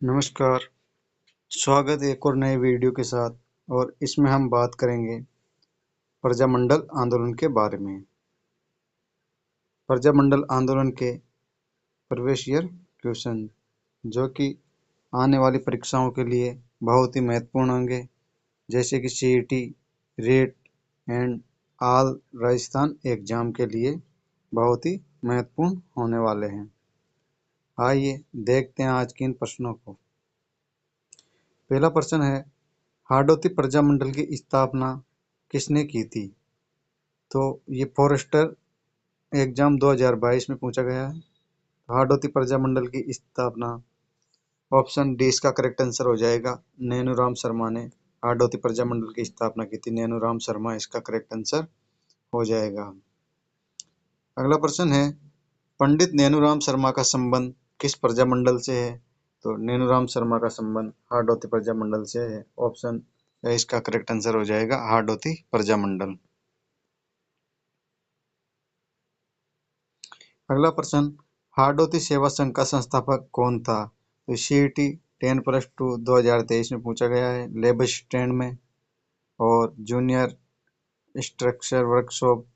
नमस्कार, स्वागत है एक और नए वीडियो के साथ। और इसमें हम बात करेंगे प्रजामंडल आंदोलन के बारे में। प्रजामंडल आंदोलन के प्रीवियस ईयर क्वेश्चन जो कि आने वाली परीक्षाओं के लिए बहुत ही महत्वपूर्ण होंगे, जैसे कि CET, rate and all Rajasthan exam के लिए बहुत ही महत्वपूर्ण होने वाले हैं। आइए देखते हैं आज के इन प्रश्नों को। पहला प्रश्न है, हाड़ौती प्रजामंडल की स्थापना किसने की थी? तो ये फॉरेस्टर एग्जाम 2022 में पूछा गया है। हाड़ौती प्रजामंडल की स्थापना ऑप्शन डी इसका करेक्ट आंसर हो जाएगा। नैनूराम शर्मा ने हाड़ौती प्रजामंडल की स्थापना की थी। नैनूराम शर्मा इसका करेक्ट आंसर हो जाएगा। अगला प्रश्न है, पंडित नैनूराम शर्मा का संबंध किस प्रजामंडल से है? तो नैनूराम शर्मा का संबंध हाड़ौती प्रजामंडल से है। ऑप्शन ए इसका करेक्ट आंसर हो जाएगा, हाड़ौती प्रजामंडल। अगला प्रश्न, हाड़ौती सेवा संघ का संस्थापक कौन था? तो सीईटी 10+2 2023 में पूछा गया है। लेबर स्टैंड में और जूनियर स्ट्रक्चर वर्कशॉप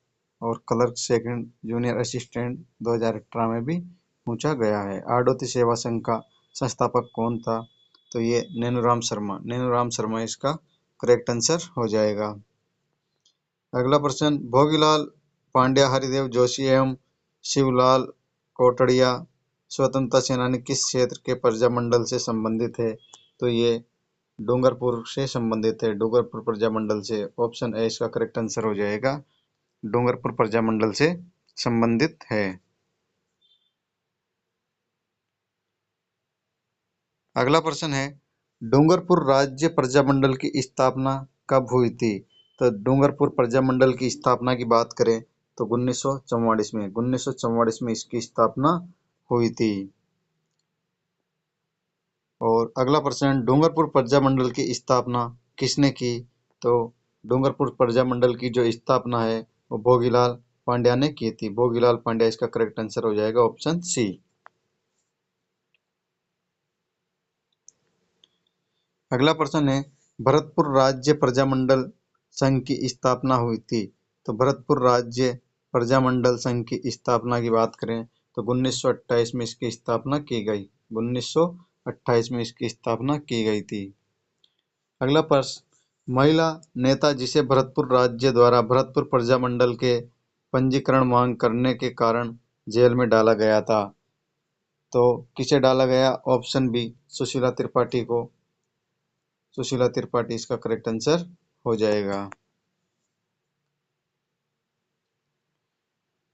और क्लर्क सेकंड जूनियर असिस्टेंट 2018 में भी पूछा गया है। हाड़ौती सेवा संघ का संस्थापक कौन था? तो ये नैनूराम शर्मा। नैनूराम शर्मा इसका करेक्ट आंसर हो जाएगा। अगला प्रश्न, भोगीलाल पांड्या, हरिदेव जोशी एवं शिवलाल कोटड़िया स्वतंत्रता सेनानी किस क्षेत्र के प्रजामंडल से संबंधित है? तो ये डूंगरपुर से संबंधित है, डूंगरपुर प्रजामंडल से। ऑप्शन ए इसका करेक्ट आंसर हो जाएगा, डूंगरपुर प्रजामंडल से संबंधित है। अगला प्रश्न है, डूंगरपुर राज्य प्रजामंडल की स्थापना कब हुई थी? तो डूंगरपुर प्रजामंडल की स्थापना की बात करें तो 1944 में इसकी स्थापना हुई थी। और अगला प्रश्न, डूंगरपुर प्रजामंडल की स्थापना किसने की? तो डूंगरपुर प्रजामंडल की जो स्थापना है वो भोगीलाल पांड्या ने की थी। भोगीलाल पांड्या इसका करेक्ट आंसर हो जाएगा, ऑप्शन सी। अगला प्रश्न है, भरतपुर राज्य प्रजामंडल संघ की स्थापना हुई थी। तो भरतपुर राज्य प्रजामंडल संघ की स्थापना की बात करें तो 1928 में इसकी स्थापना की गई। 1928 में इसकी स्थापना की गई थी। अगला प्रश्न, महिला नेता जिसे भरतपुर राज्य द्वारा भरतपुर प्रजामंडल के पंजीकरण मांग करने के कारण जेल में डाला गया था, तो किसे डाला गया? ऑप्शन बी सुशीला त्रिपाठी को। सुशीला त्रिपाठी इसका करेक्ट आंसर हो जाएगा।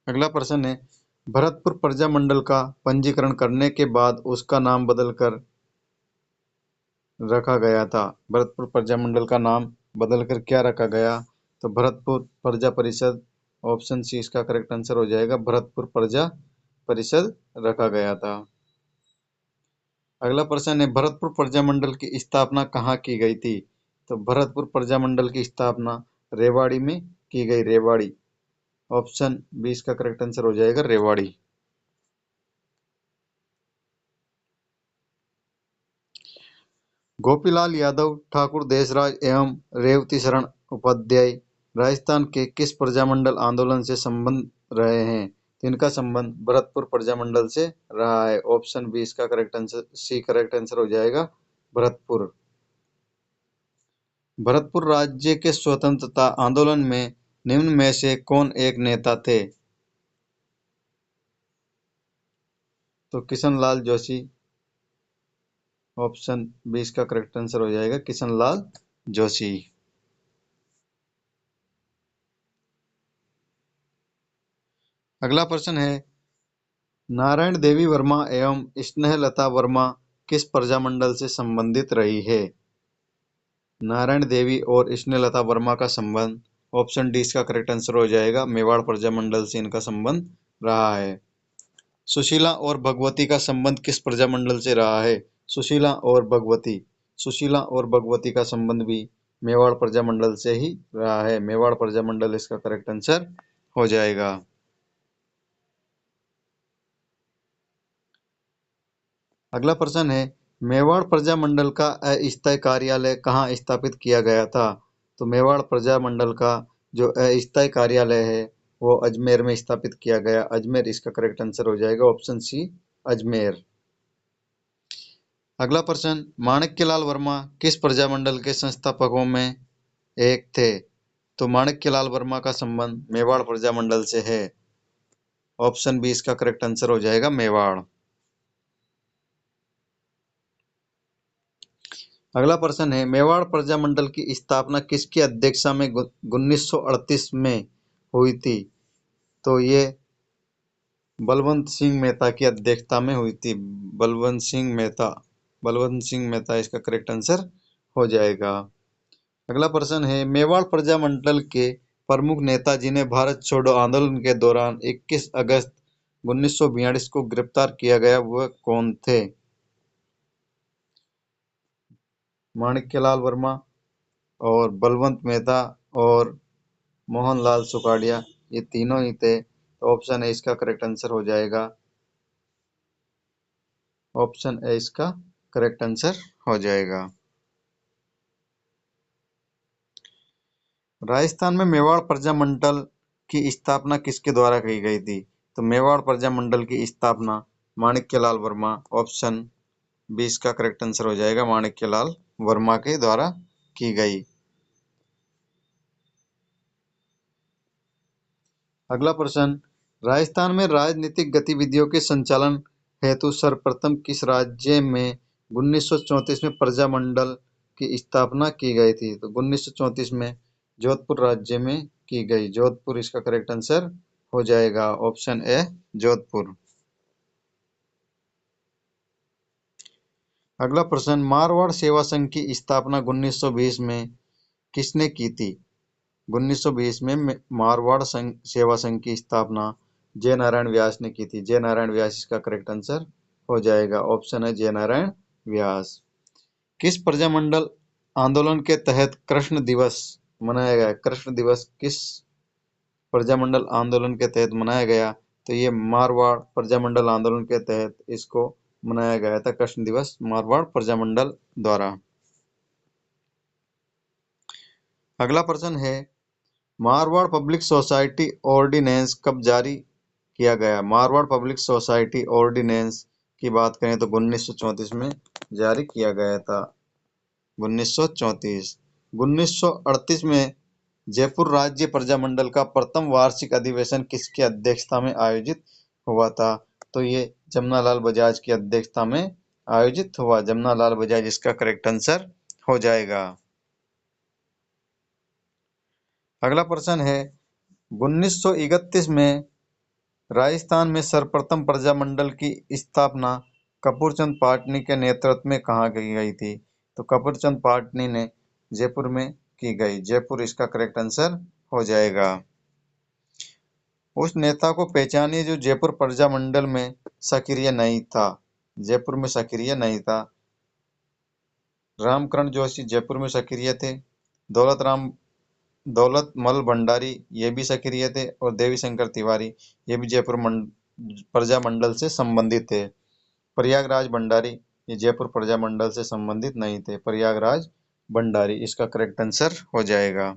अगला प्रश्न है, भरतपुर प्रजामंडल का पंजीकरण करने के बाद उसका नाम बदलकर रखा गया था। भरतपुर प्रजामंडल का नाम बदलकर क्या रखा गया? तो भरतपुर प्रजा परिषद। ऑप्शन सी इसका करेक्ट आंसर हो जाएगा, भरतपुर प्रजा परिषद रखा गया था। अगला प्रश्न है, भरतपुर प्रजामंडल की स्थापना कहाँ की गई थी? तो भरतपुर प्रजामंडल की स्थापना रेवाड़ी में की गई, रेवाड़ी। ऑप्शन बी इसका करेक्ट आंसर हो जाएगा, रेवाड़ी। गोपीलाल यादव, ठाकुर देशराज एवं रेवती शरण उपाध्याय राजस्थान के किस प्रजामंडल आंदोलन से संबंध रहे हैं? तो इनका संबंध भरतपुर प्रजामंडल से रहा है। ऑप्शन बी इसका correct answer, C correct answer हो जाएगा, भरतपुर। भरतपुर राज्य के स्वतंत्रता आंदोलन में निम्न में से कौन एक नेता थे? तो किशनलाल जोशी। ऑप्शन बी इसका करेक्ट आंसर हो जाएगा, किशनलाल जोशी। अगला प्रश्न है, नारायण देवी वर्मा एवं स्नेहलता वर्मा किस प्रजामंडल से संबंधित रही है? नारायण देवी और स्नेहलता वर्मा का संबंध, ऑप्शन डी इसका करेक्ट आंसर हो जाएगा, मेवाड़ प्रजामंडल से इनका संबंध रहा है। सुशीला और भगवती का संबंध किस प्रजामंडल से रहा है? सुशीला और भगवती। सुशीला और भगवती का संबंध भी मेवाड़ प्रजामंडल से ही रहा है। मेवाड़ प्रजामंडल इसका करेक्ट आंसर हो जाएगा। अगला प्रश्न है, मेवाड़ प्रजामंडल का अस्थायी कार्यालय कहाँ स्थापित किया गया था? तो मेवाड़ प्रजामंडल का जो अस्थायी कार्यालय है वो अजमेर में स्थापित किया गया। अजमेर इसका करेक्ट आंसर हो जाएगा, ऑप्शन सी अजमेर। अगला प्रश्न, माणिक्यलाल वर्मा किस प्रजामंडल के संस्थापकों में एक थे? तो माणिक्यलाल वर्मा का संबंध मेवाड़ प्रजामंडल से है। ऑप्शन बी इसका करेक्ट आंसर हो जाएगा, मेवाड़। अगला प्रश्न है, मेवाड़ प्रजामंडल की स्थापना किसकी अध्यक्षता में 1938 में हुई थी? तो ये बलवंत सिंह मेहता की अध्यक्षता में हुई थी। बलवंत सिंह मेहता, बलवंत सिंह मेहता इसका करेक्ट आंसर हो जाएगा। अगला प्रश्न है, मेवाड़ प्रजामंडल के प्रमुख नेता जिन्हें भारत छोड़ो आंदोलन के दौरान 21 अगस्त 1942 को गिरफ्तार किया गया वह कौन थे? माणिक्यलाल वर्मा और बलवंत मेहता और मोहनलाल सुखाड़िया, ये तीनों ही थे। तो ऑप्शन ए इसका करेक्ट आंसर हो जाएगा, ऑप्शन ए इसका करेक्ट आंसर हो जाएगा। राजस्थान में मेवाड़ प्रजामंडल की स्थापना किसके द्वारा की गई थी? तो मेवाड़ प्रजामंडल की स्थापना माणिक्यलाल वर्मा, ऑप्शन बी इसका करेक्ट आंसर हो जाएगा, माणिक्यलाल वर्मा के द्वारा की गई। अगला प्रश्न, राजस्थान में राजनीतिक गतिविधियों के संचालन हेतु सर्वप्रथम किस राज्य में 1934 में प्रजामंडल की स्थापना की गई थी? तो 1934 में जोधपुर राज्य में की गई। जोधपुर इसका करेक्ट आंसर हो जाएगा, ऑप्शन ए जोधपुर। अगला प्रश्न, मारवाड़ सेवा संघ की स्थापना 1920 में किसने की थी? 1920 में मारवाड़ सेवा संघ की स्थापना जय नारायण व्यास ने की थी। जय नारायण व्यास इसका करेक्ट आंसर हो जाएगा, ऑप्शन है जय नारायण व्यास। किस प्रजामंडल आंदोलन के तहत कृष्ण दिवस मनाया गया? कृष्ण दिवस किस प्रजामंडल आंदोलन के तहत मनाया गया? तो ये मारवाड़ प्रजामंडल आंदोलन के तहत इसको मनाया गया था, कृष्ण दिवस मारवाड़ प्रजामंडल द्वारा। अगला प्रश्न है, मारवाड़ पब्लिक सोसाइटी ऑर्डिनेंस कब जारी किया गया? मारवाड़ पब्लिक सोसाइटी ऑर्डिनेंस की बात करें तो 1934 में जारी किया गया था। 1934। 1938 में जयपुर राज्य प्रजामंडल का प्रथम वार्षिक अधिवेशन किसकी अध्यक्षता में आयोजित हुआ था? तो ये जमनालाल बजाज की अध्यक्षता में आयोजित हुआ। जमनालाल बजाज इसका करेक्ट आंसर हो जाएगा। अगला प्रश्न है, 1931 में राजस्थान में सर्वप्रथम प्रजामंडल की स्थापना कपूरचंद पाटनी के नेतृत्व में कहाँ की गई थी? तो कपूरचंद पाटनी ने जयपुर में की गई। जयपुर इसका करेक्ट आंसर हो जाएगा। उस नेता को पहचानिए जो जयपुर प्रजामंडल में सक्रिय नहीं था। जयपुर में सक्रिय नहीं था। रामकरण जोशी जयपुर में सक्रिय थे। दौलतमल भंडारी ये भी सक्रिय थे और देवी शंकर तिवारी ये भी जयपुर प्रजामंडल से संबंधित थे। प्रयागराज भंडारी ये जयपुर प्रजामंडल से संबंधित नहीं थे। प्रयागराज भंडारी इसका करेक्ट आंसर हो जाएगा।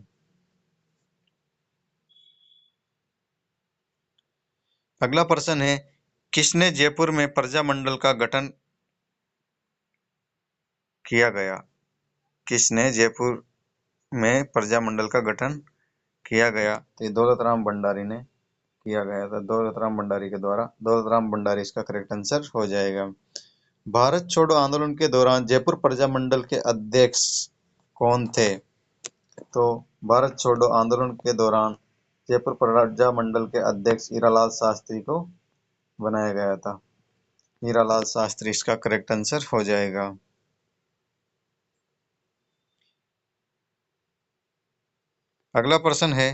अगला प्रश्न है, किसने जयपुर में प्रजामंडल का गठन किया गया? किसने जयपुर में प्रजामंडल का गठन किया गया? तो ये दौलत राम भंडारी ने किया गया था। दौलत राम भंडारी के द्वारा। दौलत राम भंडारी इसका करेक्ट आंसर हो जाएगा। भारत छोड़ो आंदोलन के दौरान जयपुर प्रजामंडल के अध्यक्ष कौन थे? तो भारत छोड़ो आंदोलन के दौरान जयपुर प्रजामंडल के अध्यक्ष हीरालाल शास्त्री को बनाया गया था। हीरालाल शास्त्री इसका करेक्ट आंसर हो जाएगा। अगला प्रश्न है,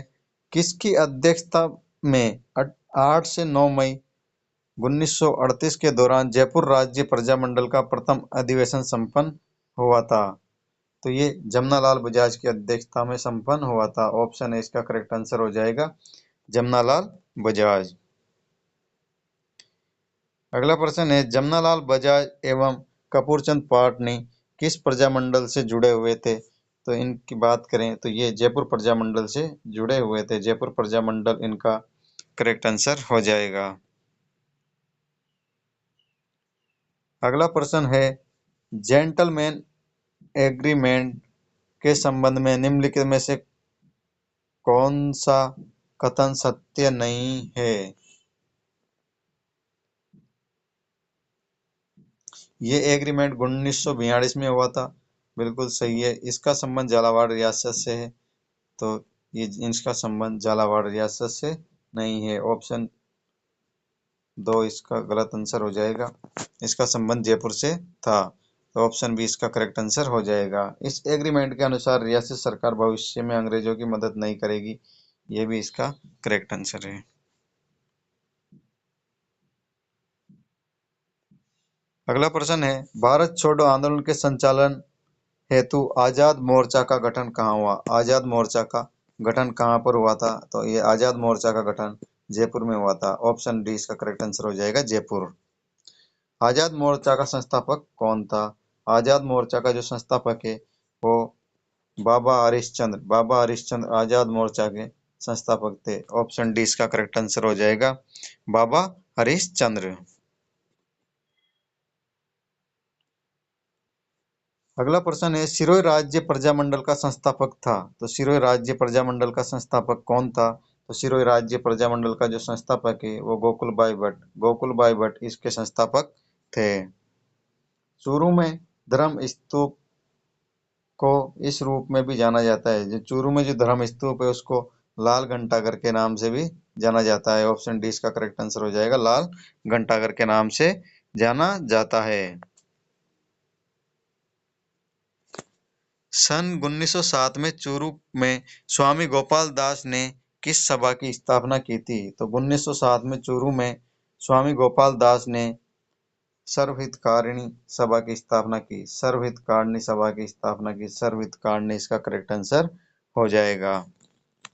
किसकी अध्यक्षता में 8 से 9 मई 1938 के दौरान जयपुर राज्य प्रजामंडल का प्रथम अधिवेशन संपन्न हुआ था? तो ये जमनालाल बजाज की अध्यक्षता में संपन्न हुआ था। ऑप्शन है इसका करेक्ट आंसर हो जाएगा, जमनालाल बजाज। अगला प्रश्न है, जमनालाल बजाज एवं कपूरचंद पाटनी किस प्रजामंडल से जुड़े हुए थे? तो इनकी बात करें तो ये जयपुर प्रजामंडल से जुड़े हुए थे। जयपुर प्रजामंडल इनका करेक्ट आंसर हो जाएगा। अगला प्रश्न है, जेंटलमैन एग्रीमेंट के संबंध में निम्नलिखित में से कौन सा कथन सत्य नहीं है? ये एग्रीमेंट 1942 में हुआ था, बिल्कुल सही है। इसका संबंध झालावाड़ रियासत से है, तो ये इसका संबंध झालावाड़ रियासत से नहीं है। ऑप्शन 2 इसका गलत आंसर हो जाएगा। इसका संबंध जयपुर से था, तो ऑप्शन बी इसका करेक्ट आंसर हो जाएगा। इस एग्रीमेंट के अनुसार रियासत सरकार भविष्य में अंग्रेजों की मदद नहीं करेगी, ये भी इसका करेक्ट आंसर है। अगला प्रश्न है, भारत छोड़ो आंदोलन के संचालन हेतु आजाद मोर्चा का गठन कहाँ हुआ? आजाद मोर्चा का गठन कहाँ पर हुआ था? तो ये आजाद मोर्चा का गठन जयपुर में हुआ था। ऑप्शन डी इसका करेक्ट आंसर हो जाएगा, जयपुर। आजाद मोर्चा का संस्थापक कौन था? आजाद मोर्चा का जो संस्थापक है वो बाबा हरिश्चंद्र आजाद मोर्चा के संस्थापक थे। ऑप्शन डी इसका करेक्ट आंसर हो जाएगा, बाबा हरिश्चंद्र। अगला प्रश्न है, सिरोही राज्य प्रजामंडल का संस्थापक था। तो सिरोही राज्य प्रजामंडल का संस्थापक कौन था? तो सिरोही राज्य प्रजामंडल का जो संस्थापक है वो गोकुलबाई भट्ट इसके संस्थापक थे। चूरू में धर्म स्तूप को इस रूप में भी जाना जाता है, जो चूरू में जो धर्म स्तूप है उसको लाल घंटाघर के नाम से भी जाना जाता है। ऑप्शन डी इसका करेक्ट आंसर हो जाएगा, लाल घंटाघर के नाम से जाना जाता है। सन 1907 में चूरू में स्वामी गोपाल दास ने किस सभा की स्थापना की थी? तो 1907 में चूरू में स्वामी गोपाल दास ने सर्वहितकारिणी सभा की स्थापना की। सर्वहितकारिणी इसका करेक्ट आंसर हो जाएगा।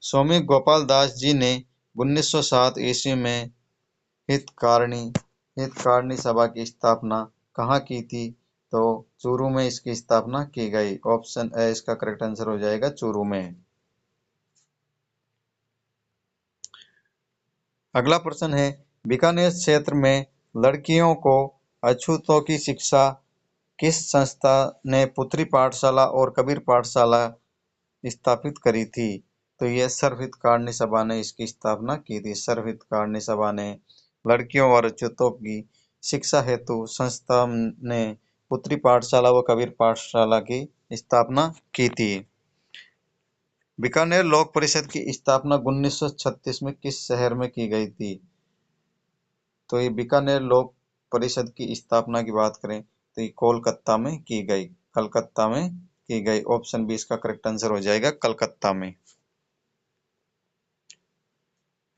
स्वामी गोपाल दास जी ने 1907 ईस्वी में हितकारिणी सभा की स्थापना कहाँ की थी? तो चूरू में इसकी स्थापना की गई। ऑप्शन ए इसका करेक्ट आंसर हो जाएगा, चूरू में। अगला प्रश्न है, बीकानेर क्षेत्र में लड़कियों को अछूतों की शिक्षा किस संस्था ने पुत्री पाठशाला और कबीर पाठशाला स्थापित करी थी? तो यह सर्वहितकारिणी सभा ने इसकी स्थापना की थी। सर्वहितकारिणी सभा ने लड़कियों और अछूतों की शिक्षा हेतु संस्था ने पुत्री पाठशाला व कबीर पाठशाला की स्थापना की थी। बीकानेर लोक परिषद की स्थापना 1936 में किस शहर में की गई थी? तो ये बीकानेर लोक परिषद की स्थापना की बात करें तो ये कोलकाता में की गई, कलकत्ता में की गई। ऑप्शन बी इसका करेक्ट आंसर हो जाएगा, कलकत्ता में।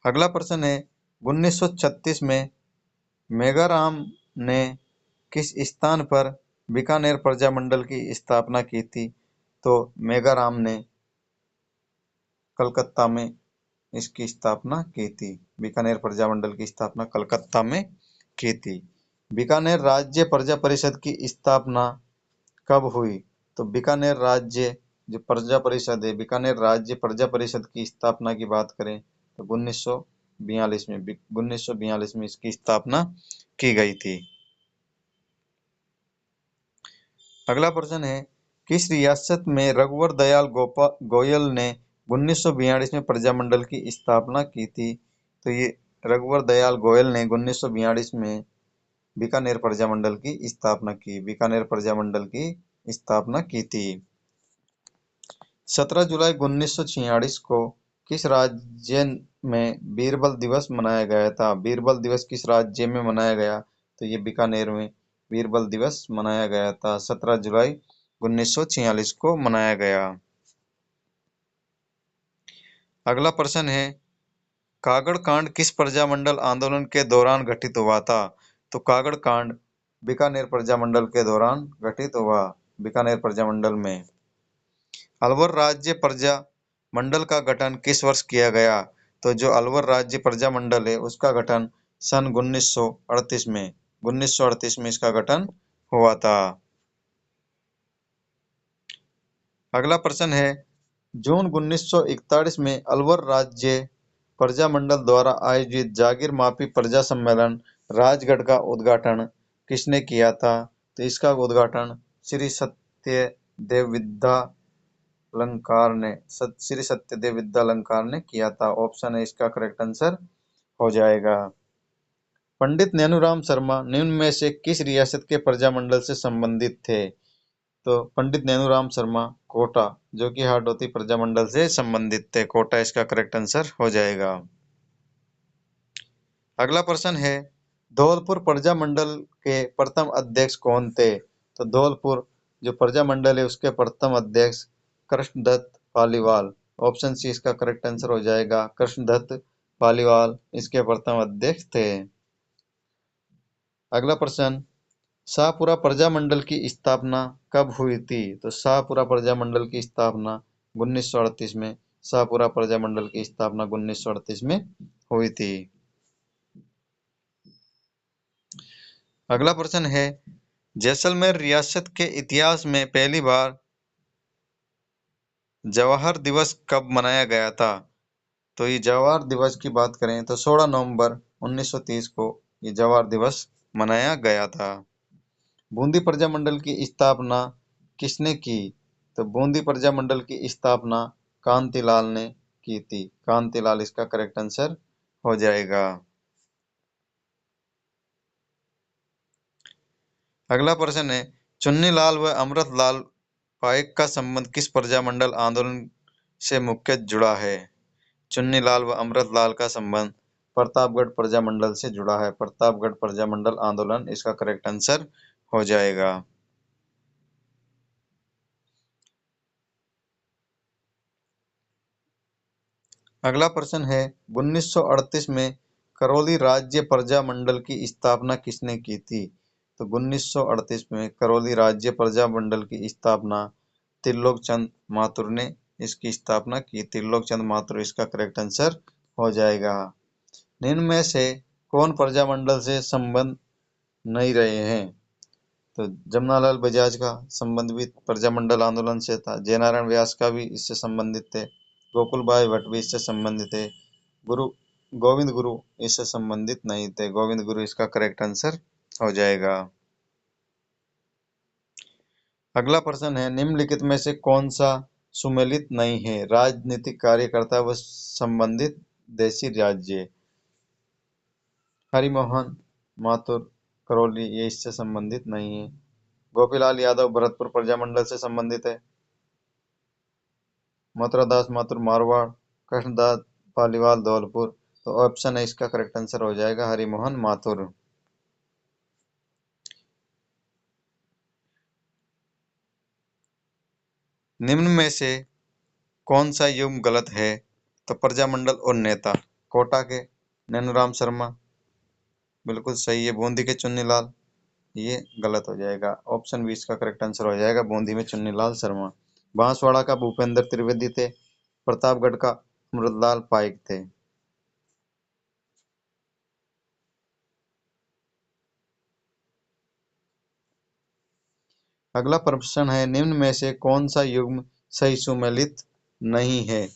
अगला प्रश्न है, 1936 में मेघाराम ने किस स्थान पर बीकानेर प्रजामंडल की स्थापना की थी? तो मेघाराम ने कलकत्ता में इसकी स्थापना की थी। बीकानेर प्रजामंडल की स्थापना कलकत्ता में की थी। बीकानेर राज्य प्रजा परिषद की स्थापना कब हुई? तो बीकानेर राज्य जो प्रजा परिषद है, बीकानेर राज्य प्रजा परिषद की स्थापना की बात करें तो 1942 में इसकी स्थापना की गई थी। अगला प्रश्न है, किस रियासत में रघुवर दयाल गोयल ने 1942 में प्रजामंडल की स्थापना की थी? तो ये रघुवर दयाल गोयल ने 1942 में बीकानेर प्रजामंडल की स्थापना की। बीकानेर प्रजामंडल की स्थापना की थी। 17 जुलाई 1946 को किस राज्य में बीरबल दिवस मनाया गया था? बीरबल दिवस किस राज्य में मनाया गया? तो ये बीकानेर में बीरबल दिवस मनाया गया था। 17 जुलाई 1946 को मनाया गया। अगला प्रश्न है, कागड़ कांड किस प्रजामंडल आंदोलन के दौरान घटित हुआ था? तो कागड़ कांड बीकानेर प्रजामंडल के दौरान घटित हुआ, बीकानेर प्रजामंडल में। अलवर राज्य प्रजा मंडल का गठन किस वर्ष किया गया? तो जो अलवर राज्य प्रजा मंडल है उसका गठन सन 1938 में इसका गठन हुआ था। अगला प्रश्न है, जून 1941 में अलवर राज्य प्रजामंडल द्वारा आयोजित जागीर माफी प्रजा सम्मेलन राजगढ़ का उद्घाटन किसने किया था? तो इसका उद्घाटन श्री सत्यदेव विद्यालंकार ने किया था। ऑप्शन है इसका करेक्ट आंसर हो जाएगा। पंडित नैनूराम शर्मा निम्न में से किस रियासत के प्रजामंडल से संबंधित थे? तो पंडित नैनूराम शर्मा कोटा, जो कि हाड़ौती प्रजामंडल से संबंधित थे। कोटा इसका करेक्ट आंसर हो जाएगा। अगला प्रश्न है, धौलपुर प्रजामंडल के प्रथम अध्यक्ष कौन थे? तो धौलपुर जो प्रजामंडल है उसके प्रथम अध्यक्ष कृष्णदत्त पालीवाल। ऑप्शन सी इसका करेक्ट आंसर हो जाएगा। कृष्णदत्त पालीवाल इसके प्रथम अध्यक्ष थे। अगला प्रश्न, शाहपुरा प्रजामंडल की स्थापना कब हुई थी? तो शाहपुरा प्रजामंडल की स्थापना 1938 में, शाहपुरा प्रजामंडल की स्थापना 1938 में हुई थी। अगला प्रश्न है, जैसलमेर रियासत के इतिहास में पहली बार जवाहर दिवस कब मनाया गया था? तो ये जवाहर दिवस की बात करें तो 16 नवंबर 1930 को ये जवाहर दिवस मनाया गया था। बूंदी प्रजामंडल की स्थापना किसने की? तो बूंदी प्रजामंडल की स्थापना कांतिलाल ने की थी। कांतिलाल इसका करेक्ट आंसर हो जाएगा। अगला प्रश्न है, चुन्नीलाल व अमृतलाल पाइक का संबंध किस प्रजामंडल आंदोलन से मुख्य जुड़ा है? चुन्नीलाल व अमृतलाल का संबंध प्रतापगढ़ प्रजामंडल से जुड़ा है। प्रतापगढ़ प्रजामंडल आंदोलन इसका करेक्ट आंसर हो जाएगा। अगला प्रश्न है, 1938 में करौली राज्य प्रजामंडल की स्थापना किसने की थी? तो 1938 में करौली राज्य प्रजामंडल की स्थापना त्रिलोक चंद माथुर ने इसकी स्थापना की। त्रिलोक चंद माथुर इसका करेक्ट आंसर हो जाएगा। निम्न में से कौन प्रजामंडल से संबंध नहीं रहे हैं? तो जमनालाल बजाज का संबंध भी प्रजामंडल आंदोलन से था। जयनारायण व्यास का भी इससे संबंधित थे। गोकुल भाई भट्ट भी इससे संबंधित थे। गुरु गोविंद गुरु इससे संबंधित नहीं थे। गोविंद गुरु इसका करेक्ट आंसर हो जाएगा। अगला प्रश्न है, निम्नलिखित में से कौन सा सुमेलित नहीं है? राजनीतिक कार्यकर्ता व संबंधित देशी राज्य। हरिमोहन माथुर करौली ये इससे संबंधित नहीं है। गोपीलाल यादव भरतपुर प्रजामंडल से संबंधित है। मथुरादास माथुर मारवाड़, कृष्णदास पालीवाल धौलपुर। तो ऑप्शन है इसका करेक्ट आंसर हो जाएगा हरिमोहन माथुर। निम्न में से कौन सा युग्म गलत है? तो प्रजामंडल और नेता, कोटा के नैनूराम शर्मा बिल्कुल सही है। बूंदी के चुन्नीलाल ये गलत हो जाएगा। ऑप्शन बी इसका करेक्ट आंसर हो जाएगा, बूंदी में चुन्नीलाल शर्मा। बांसवाड़ा का भूपेंद्र त्रिवेदी थे। प्रतापगढ़ का अमृतलाल पाइक थे। अगला प्रश्न है, निम्न में से कौन सा युग्म सही सुमेलित नहीं है?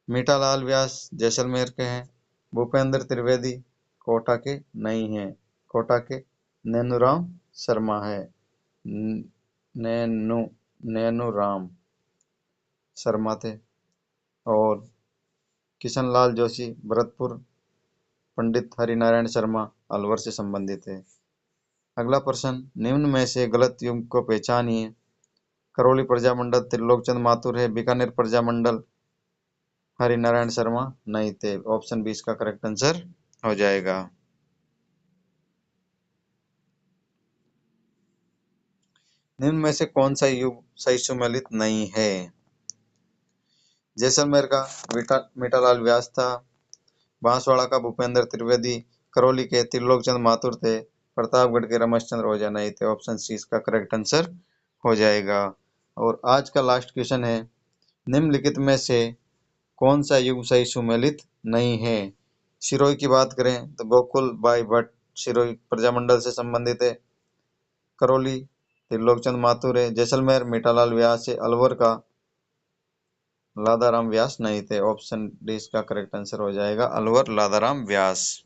मीठालाल व्यास जैसलमेर के हैं। भूपेंद्र त्रिवेदी कोटा के नहीं हैं। कोटा के नैनूराम शर्मा है। नैनू नैनूराम शर्मा थे। और किशनलाल जोशी भरतपुर, पंडित हरिनारायण शर्मा अलवर से संबंधित है। अगला प्रश्न, निम्न में से गलत युग्म को पहचानिए। करौली प्रजामंडल त्रिलोकचंद माथुर है। बीकानेर प्रजामंडल हरिनारायण शर्मा नहीं थे। ऑप्शन बी इसका करेक्ट आंसर हो जाएगा। निम्न में से कौन सा युग सही सुमेलित नहीं है? जैसलमेर का मीठालाल व्यास था। बांसवाड़ा का भूपेंद्र त्रिवेदी, करौली के त्रिलोकचंद माथुर थे। प्रतापगढ़ के रमेशचंद्र ओझा नहीं थे। ऑप्शन सी इसका करेक्ट आंसर हो जाएगा। और आज का लास्ट क्वेश्चन है, निम्नलिखित में से कौन सा युग सही सुमेलित नहीं है? सिरोही की बात करें तो गोकुल बाई भट्ट सिरोही प्रजामंडल से संबंधित है। करौली त्रिलोकचंद माथुर है। जैसलमेर मीठालाल व्यास है। अलवर का लादाराम व्यास नहीं थे। ऑप्शन डी इसका करेक्ट आंसर हो जाएगा, अलवर लादाराम व्यास।